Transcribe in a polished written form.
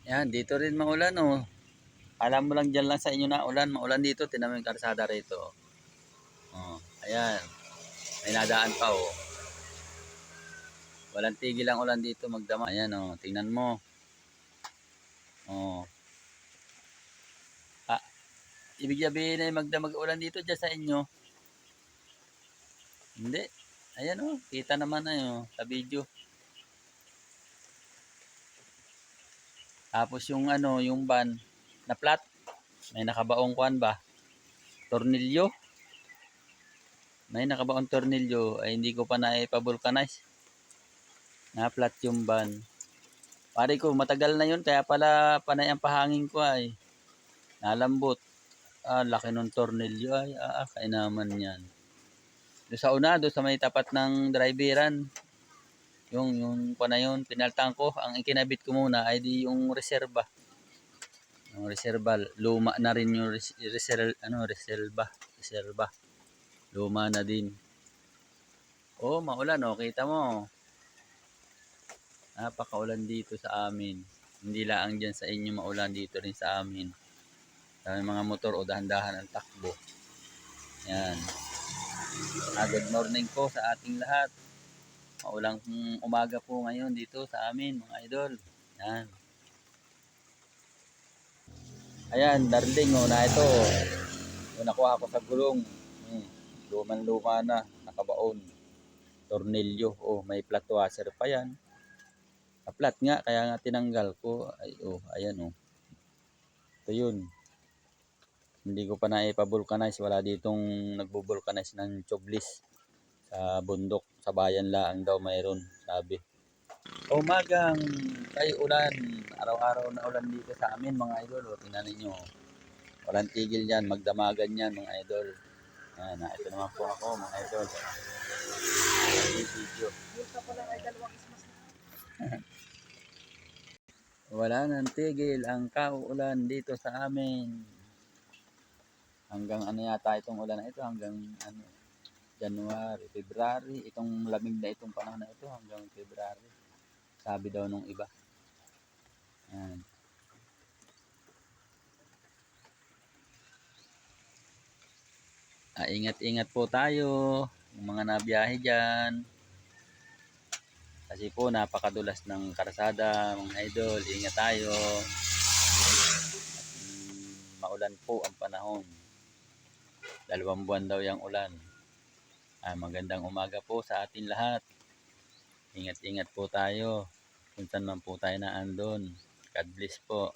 Yan, dito rin maulan oh. Alam mo lang dyan lang sa inyo na ulan, maulan dito. Tingnan mo yung karsada rito. Oh, ayan. May nadaan pa oh. Walang tigil ang ulan dito magdama. Ayan oh, tingnan mo. Oh. Ah, ibig sabihin ay magdamag ulan dito dyan sa inyo. Hindi. Ayan oh, kita naman na oh, sa video. Tapos yung ano, yung van na flat, may nakabaong kuan ba? Tornilyo. May nakabaong tornilyo ay hindi ko pa na-vulcanize. Na flat yung van. Pare ko, matagal na yun kaya pala panay ang pahangin ko ay nalambot. Laki ng tornilyo ay kainaman yan. Doon sa una, doon sa may tapat ng driveran, yung pa na yun, pinaltang ko. Ang ikinabit ko muna ay di yung reserva. Yung reserva, luma na rin yung reserva. Luma na din. Oh, maulan oh, kita mo. Napakaulan dito sa amin. Hindi lang dyan sa inyo maulan, dito rin sa amin. Sa mga motor o dahan-dahan ang takbo. Yan. Good morning po sa ating lahat. Maulang umaga po ngayon dito sa amin mga idol. Yan. Ayan, darling oh, na ito. Yung nakuha ko sa gulong. Luman-luma na, nakabaon. Tornilyo. Oh, may flat washer pa yan. Flat nga, kaya nga tinanggal ko. Ay, oh, ayan oh. Ito yun. Hindi ko pa na-vulcanize. Wala ditong nagbo-vulcanize ng tubeless. Sa bundok, sa bayan laang daw mayroon, sabi. Umagang ay ulan. Araw-araw na ulan dito sa amin mga idol. O, tingnan ninyo. Walang tigil yan. Magdamagan yan mga idol. Yan, ito naman po ako mga idol. Video. Wala nang tigil ang kauulan dito sa amin. Hanggang ano yata itong ulan na ito, hanggang ano, January, February, itong lamig na itong panahon na ito hanggang February. Sabi daw nung iba. Yan. Ingat-ingat po tayo, yung mga nabiyahe dyan. Kasi po napakadulas ng karsada, mga idol, ingat tayo. Maulan po ang panahon. 2 buwan daw yung ulan. Magandang umaga po sa atin lahat. Ingat-ingat po tayo. Kung saan man po tayo na andon. God bless po.